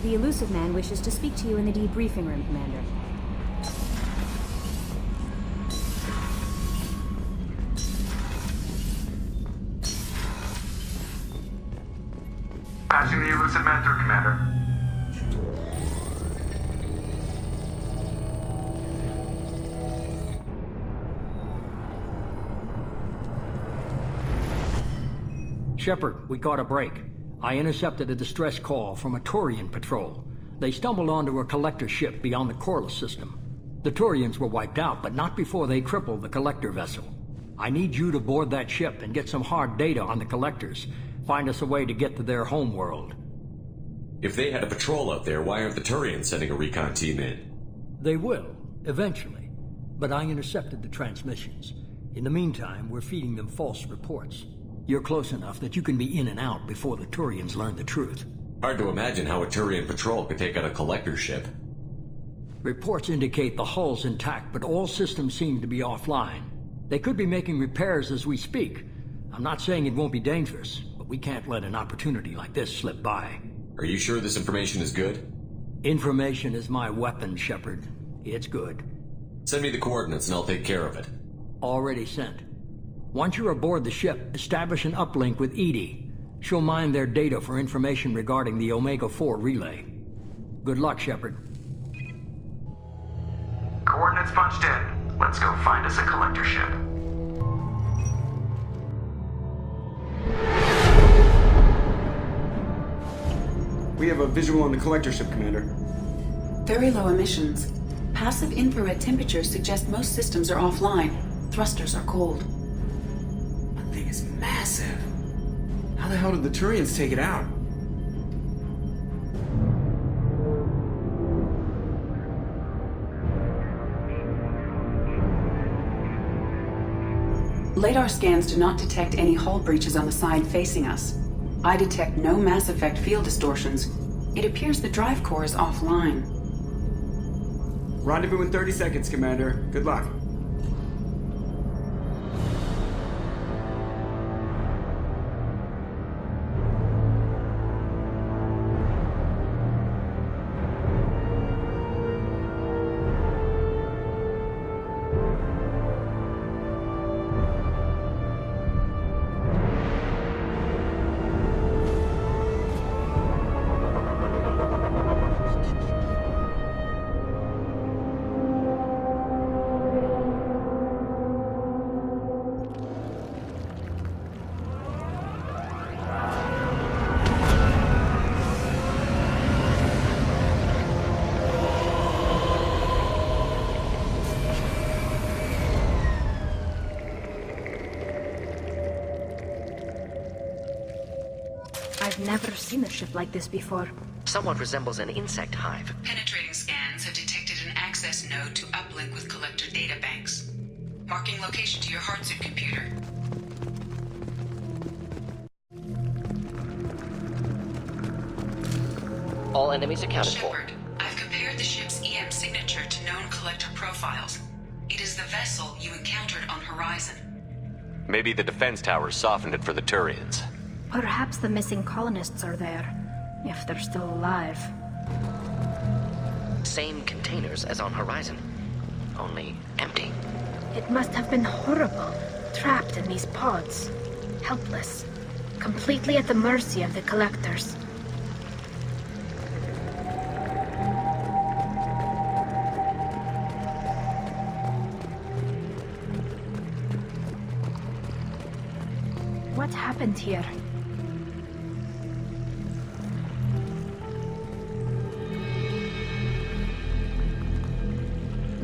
The Illusive Man wishes to speak to you in the debriefing room, Commander. Patching the Illusive Man through, Commander. Shepard, we caught a break. I intercepted a distress call from a Turian patrol. They stumbled onto a collector ship beyond the Corliss system. The Turians were wiped out, but not before they crippled the collector vessel. I need you to board that ship and get some hard data on the collectors. Find us a way to get to their home world. If they had a patrol out there, why aren't the Turians sending a recon team in? They will, eventually. But I intercepted the transmissions. In the meantime, we're feeding them false reports. You're close enough that you can be in and out before the Turians learn the truth. Hard to imagine how a Turian patrol could take out a collector ship. Reports indicate the hull's intact, but all systems seem to be offline. They could be making repairs as we speak. I'm not saying it won't be dangerous, but we can't let an opportunity like this slip by. Are you sure this information is good? Information is my weapon, Shepard. It's good. Send me the coordinates and I'll take care of it. Already sent. Once you're aboard the ship, establish an uplink with Edie. She'll mine their data for information regarding the Omega-4 relay. Good luck, Shepard. Coordinates punched in. Let's go find us a collector ship. We have a visual on the collector ship, Commander. Very low emissions. Passive infrared temperatures suggest most systems are offline. Thrusters are cold. That thing is massive. How the hell did the Turians take it out? Radar scans do not detect any hull breaches on the side facing us. I detect no mass effect field distortions. It appears the drive core is offline. Rendezvous in 30 seconds, Commander. Good luck. I've never seen a ship like this before. Somewhat resembles an insect hive. Penetrating scans have detected an access node to uplink with collector databanks. Marking location to your hardsuit computer. All enemies accounted for. Shepard, I've compared the ship's EM signature to known collector profiles. It is the vessel you encountered on Horizon. Maybe the defense towers softened it for the Turians. Perhaps the missing colonists are there, if they're still alive. Same containers as on Horizon, only empty. It must have been horrible, trapped in these pods. Helpless. Completely at the mercy of the collectors. What happened here?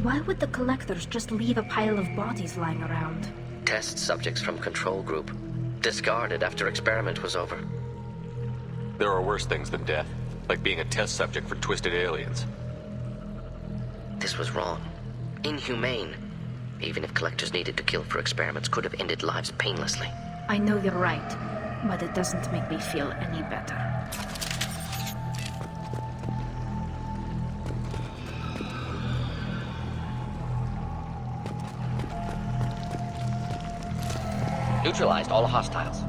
Why would the collectors just leave a pile of bodies lying around? Test subjects from control group. Discarded after experiment was over. There are worse things than death, like being a test subject for twisted aliens. This was wrong. Inhumane. Even if collectors needed to kill for experiments, could have ended lives painlessly. I know you're right, but it doesn't make me feel any better. Neutralized all hostiles.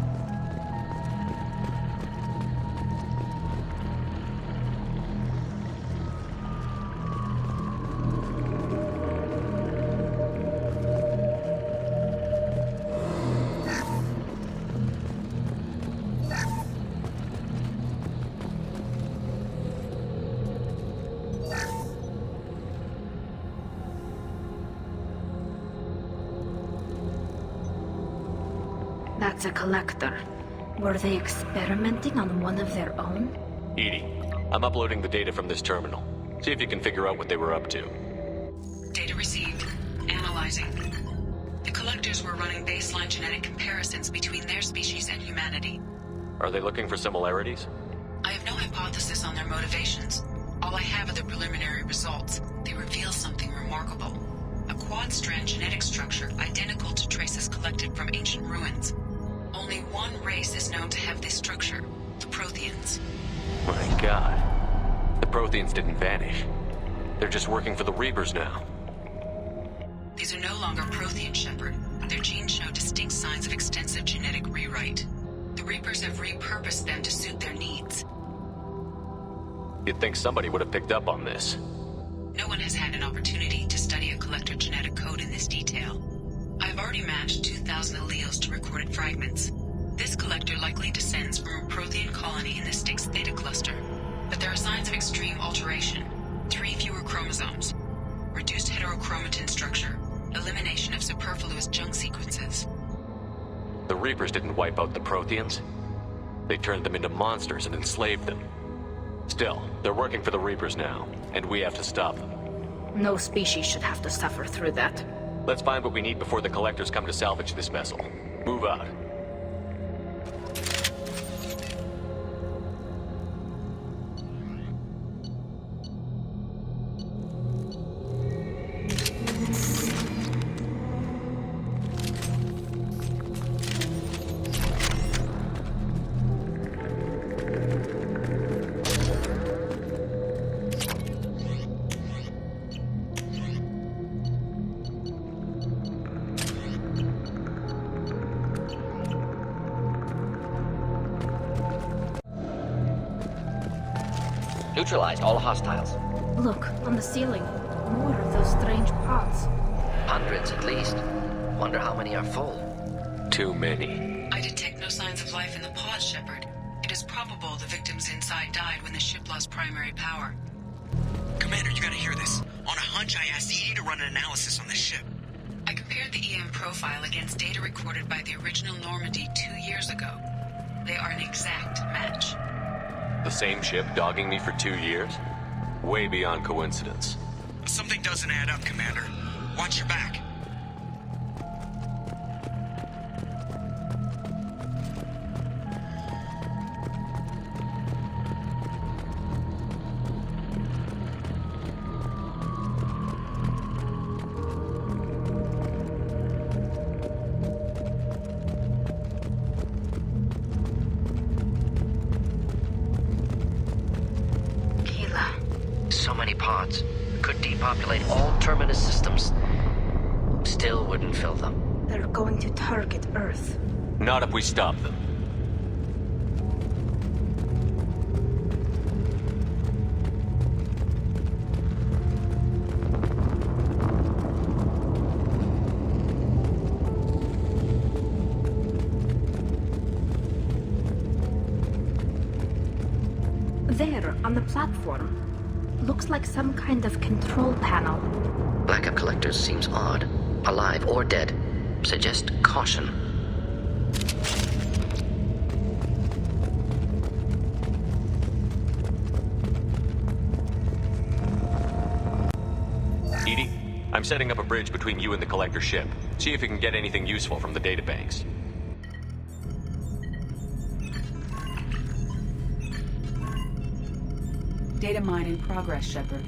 that's a collector. Were they experimenting on one of their own? Edie, I'm uploading the data from this terminal. See if you can figure out what they were up to. Data received. Analyzing. The collectors were running baseline genetic comparisons between their species and humanity. Are they looking for similarities? I have no hypothesis on their motivations. All I have are the preliminary results. They reveal something remarkable. A quad-strand genetic structure identical to traces collected from ancient ruins. Only one race is known to have this structure, the Protheans. My god. The Protheans didn't vanish. They're just working for the Reapers now. These are no longer Prothean, Shepard. Their genes show distinct signs of extensive genetic rewrite. The Reapers have repurposed them to suit their needs. You'd think somebody would have picked up on this. No one has had an opportunity to study a collector genetic code in this detail. I've already matched 2,000 alleles to recorded fragments. This collector likely descends from a Prothean colony in the Styx Theta cluster. But there are signs of extreme alteration. 3 fewer chromosomes. Reduced heterochromatin structure. Elimination of superfluous junk sequences. The Reapers didn't wipe out the Protheans. They turned them into monsters and enslaved them. Still, they're working for the Reapers now, and we have to stop them. No species should have to suffer through that. Let's find what we need before the Collectors come to salvage this vessel. Move out. Neutralized all hostiles. Look, on the ceiling. More of those strange pods. Hundreds at least. Wonder how many are full. Too many. I detect no signs of life in the pod, Shepard. It is probable the victims inside died when the ship lost primary power. Commander, you gotta hear this. On a hunch, I asked Edie to run an analysis on this ship. I compared the EM profile against data recorded by the original Normandy 2 years ago. They are an exact match. The same ship dogging me for 2 years? Way beyond coincidence. Something doesn't add up, Commander. Watch your back. So many pods. Could depopulate all terminus systems. Still wouldn't fill them. They're going to target Earth. Not if we stop them. There, on the platform. Looks like some kind of control panel. Lack of collectors seems odd. Alive or dead. Suggest caution. Edie, I'm setting up a bridge between you and the Collector ship. See if you can get anything useful from the databanks. Data mine in progress, Shepard.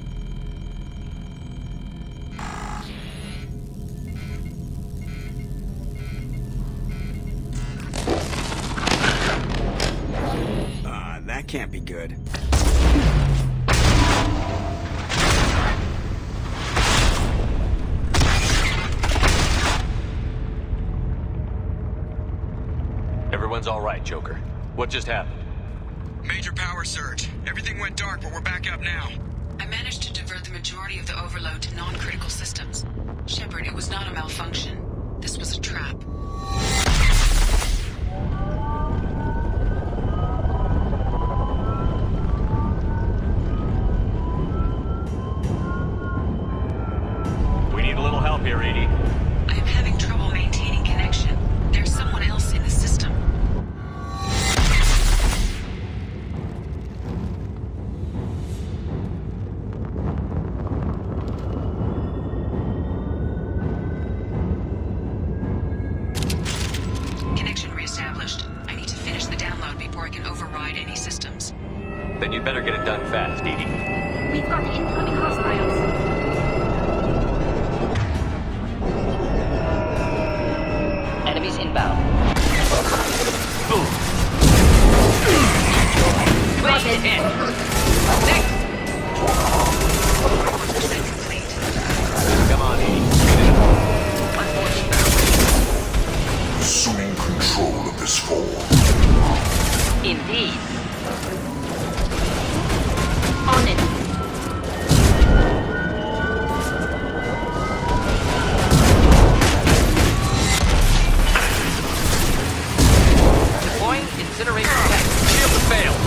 That can't be good. Everyone's all right, Joker. What just happened? Major power surge. Everything went dark, but we're back up now. I managed to divert the majority of the overload to non-critical systems. Shepard, it was not a malfunction. This was a trap. We need a little help here, Edie. I am having trouble maintaining connection. There's someone else in the system. get it done fast, Edie. We've got incoming hostiles. Enemies inbound. Got it. Come on, Edie. Assuming control of this form. Indeed. On it. Deploying incineration tank. Shield has failed.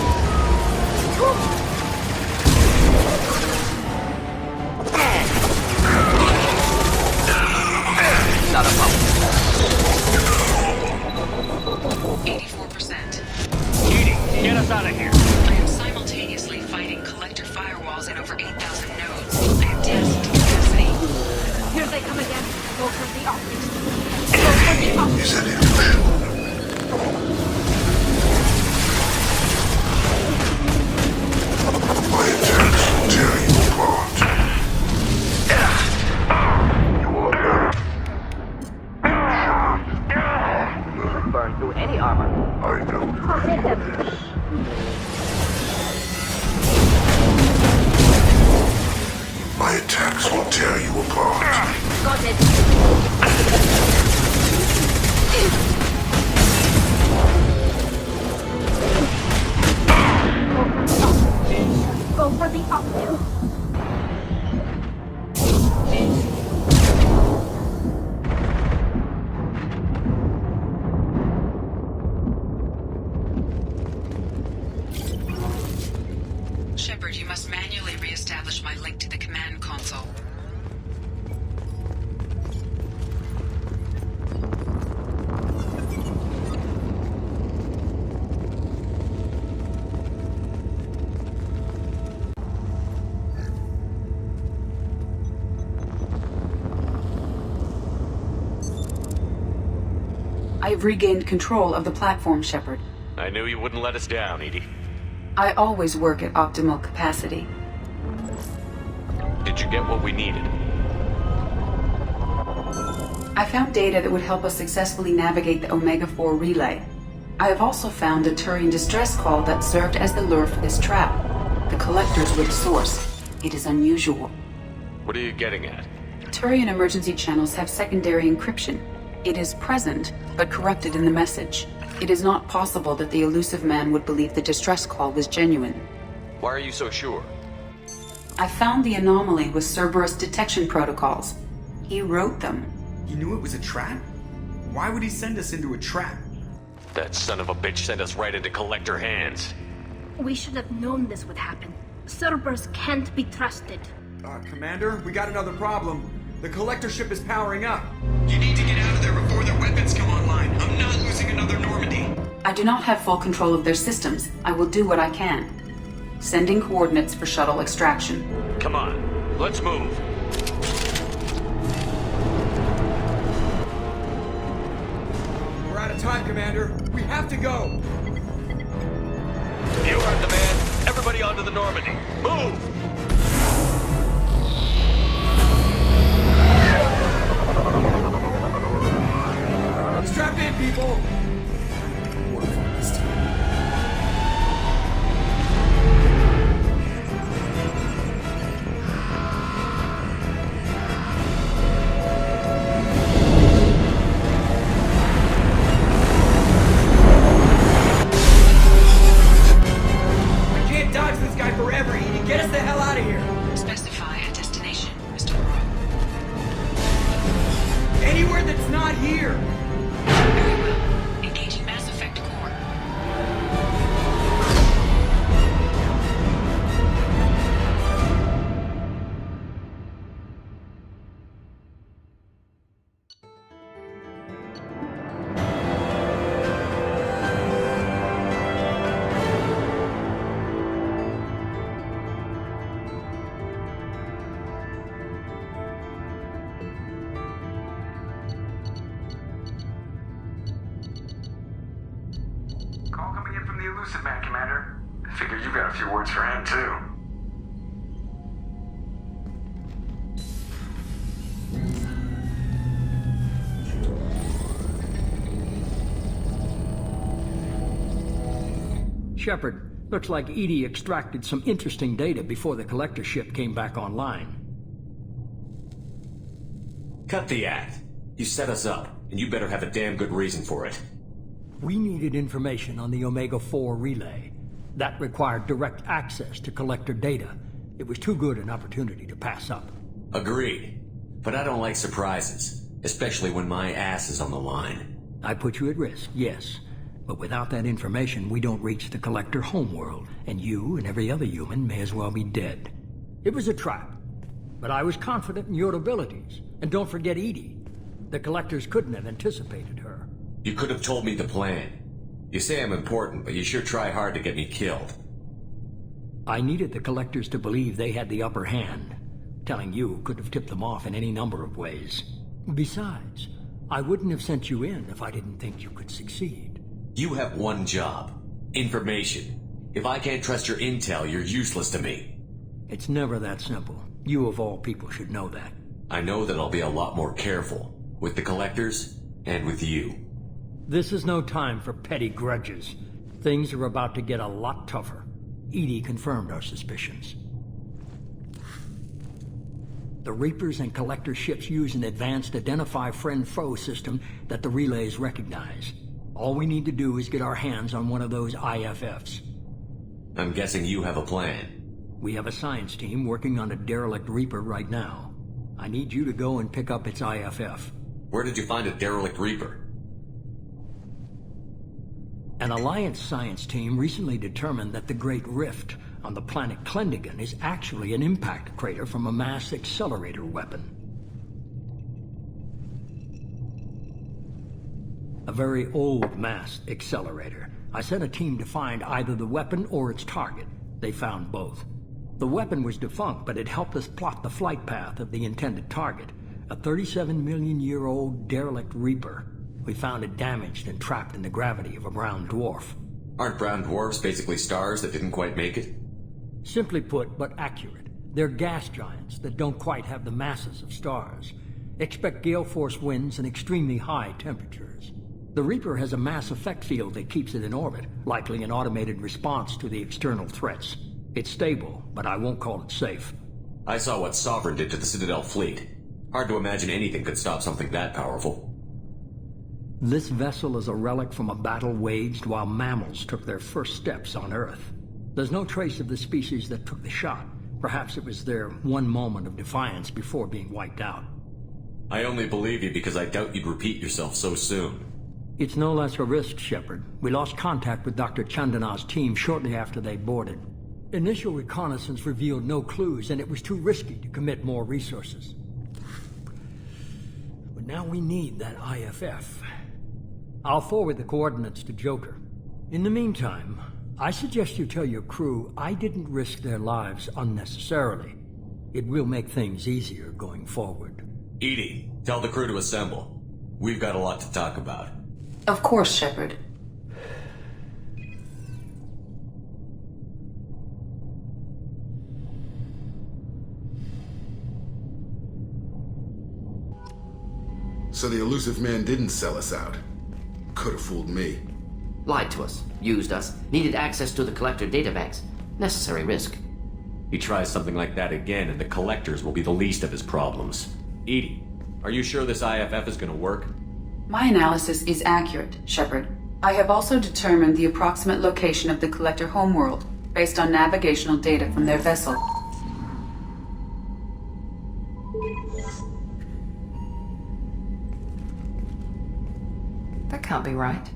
Not a problem. 84%. Edie, get us out of here. I am simultaneously fighting collector firewalls in over 8,000 nodes. I have tasked capacity. Here they come again. Go for the optics. Go for the optics. Is an illusion. My attacks will tear you apart. You are Burn through any armor. I know your Hit them. My attacks will tear you apart. Got it. Go for the optics. Shepard, you must manually re-establish my link to the command console. I've regained control of the platform, Shepard. I knew you wouldn't let us down, Edie. I always work at optimal capacity. Did you get what we needed? I found data that would help us successfully navigate the Omega-4 relay. I have also found a Turian distress call that served as the lure for this trap. The collectors were the source. It is unusual. What are you getting at? Turian emergency channels have secondary encryption. It is present, but corrupted in the message. It is not possible that the Illusive Man would believe the distress call was genuine. Why are you so sure? I found the anomaly with Cerberus detection protocols. He wrote them. He knew it was a trap? Why would he send us into a trap? That son of a bitch sent us right into Collector hands. We should have known this would happen. Cerberus can't be trusted. Commander, we got another problem. The collector ship is powering up. You need to get out of there before their weapons come online. I'm not losing another Normandy. I do not have full control of their systems. I will do what I can. Sending coordinates for shuttle extraction. Come on, let's move. We're out of time, Commander. We have to go. You heard the man. Everybody onto the Normandy. Move! Strap in, people! What the fuck this time? We can't dodge this guy forever, Edie. Get us the hell out of here! Specify a destination, Mr. Moreau. Anywhere that's not here! Very well. Engaging Mass Effect core. Call coming in from the Illusive Man, Commander. I figure you you've got a few words for him, too. Shepard, looks like Edie extracted some interesting data before the collector ship came back online. Cut the act. You set us up, and you better have a damn good reason for it. We needed information on the Omega-4 relay. That required direct access to collector data. It was too good an opportunity to pass up. Agreed. But I don't like surprises, especially when my ass is on the line. I put you at risk, yes. But without that information, we don't reach the collector homeworld, and you and every other human may as well be dead. It was a trap, but I was confident in your abilities. And don't forget Edie. The collectors couldn't have anticipated her. You could have told me the plan. You say I'm important, but you sure try hard to get me killed. I needed the collectors to believe they had the upper hand. Telling you could have tipped them off in any number of ways. Besides, I wouldn't have sent you in if I didn't think you could succeed. You have one job. Information. If I can't trust your intel, you're useless to me. It's never that simple. You of all people should know that. I know that I'll be a lot more careful. With the collectors, and with you. This is no time for petty grudges. Things are about to get a lot tougher. Edie confirmed our suspicions. The Reapers and Collector ships use an advanced Identify Friend-Foe system that the relays recognize. All we need to do is get our hands on one of those IFFs. I'm guessing you have a plan. We have a science team working on a derelict Reaper right now. I need you to go and pick up its IFF. Where did you find a derelict Reaper? An Alliance science team recently determined that the Great Rift on the planet Klendigan is actually an impact crater from a mass accelerator weapon. A very old mass accelerator. I sent a team to find either the weapon or its target. They found both. The weapon was defunct, but it helped us plot the flight path of the intended target. A 37-million-year-old derelict Reaper. We found it damaged and trapped in the gravity of a brown dwarf. Aren't brown dwarfs basically stars that didn't quite make it? Simply put, but accurate. They're gas giants that don't quite have the masses of stars. Expect gale force winds and extremely high temperatures. The Reaper has a mass effect field that keeps it in orbit, likely an automated response to the external threats. It's stable, but I won't call it safe. I saw what Sovereign did to the Citadel fleet. Hard to imagine anything could stop something that powerful. This vessel is a relic from a battle waged while mammals took their first steps on Earth. There's no trace of the species that took the shot. Perhaps it was their one moment of defiance before being wiped out. I only believe you because I doubt you'd repeat yourself so soon. It's no less a risk, Shepard. We lost contact with Dr. Chandana's team shortly after they boarded. Initial reconnaissance revealed no clues, and it was too risky to commit more resources. But now we need that IFF. I'll forward the coordinates to Joker. In the meantime, I suggest you tell your crew I didn't risk their lives unnecessarily. It will make things easier going forward. Edie, tell the crew to assemble. We've got a lot to talk about. Of course, Shepard. So the Illusive Man didn't sell us out. Could have fooled me. Lied to us, used us, needed access to the Collector databanks. Necessary risk. He tries something like that again, and the Collectors will be the least of his problems. Edie, are you sure this IFF is gonna work? My analysis is accurate, Shepard. I have also determined the approximate location of the Collector homeworld, based on navigational data from their vessel. That can't be right.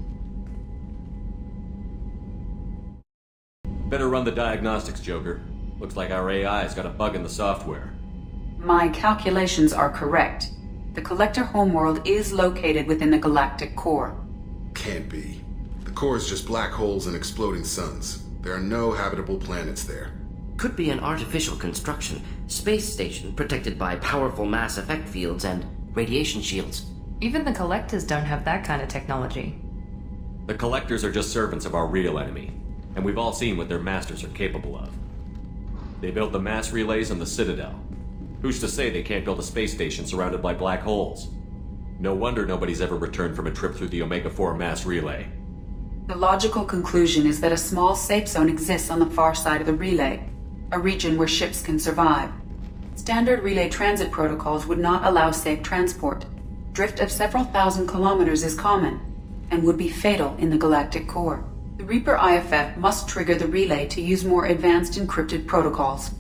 Better run the diagnostics, Joker. Looks like our AI's got a bug in the software. My calculations are correct. The Collector homeworld is located within the galactic core. Can't be. The core is just black holes and exploding suns. There are no habitable planets there. Could be an artificial construction, space station protected by powerful mass effect fields and radiation shields. Even the Collectors don't have that kind of technology. The Collectors are just servants of our real enemy. and we've all seen what their masters are capable of. They built the mass relays on the Citadel. Who's to say they can't build a space station surrounded by black holes? No wonder nobody's ever returned from a trip through the Omega-4 mass relay. The logical conclusion is that a small safe zone exists on the far side of the relay, a region where ships can survive. Standard relay transit protocols would not allow safe transport. Drift of several thousand kilometers is common, and would be fatal in the galactic core. The Reaper IFF must trigger the relay to use more advanced encrypted protocols.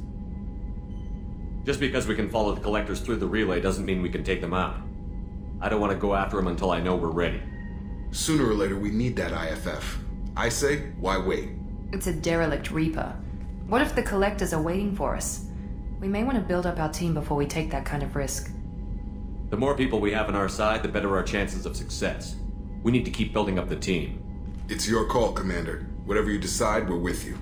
Just because we can follow the collectors through the relay doesn't mean we can take them out. I don't want to go after them until I know we're ready. Sooner or later, we need that IFF. I say, why wait? It's a derelict Reaper. What if the collectors are waiting for us? We may want to build up our team before we take that kind of risk. The more people we have on our side, the better our chances of success. We need to keep building up the team. It's your call, Commander. Whatever you decide, we're with you.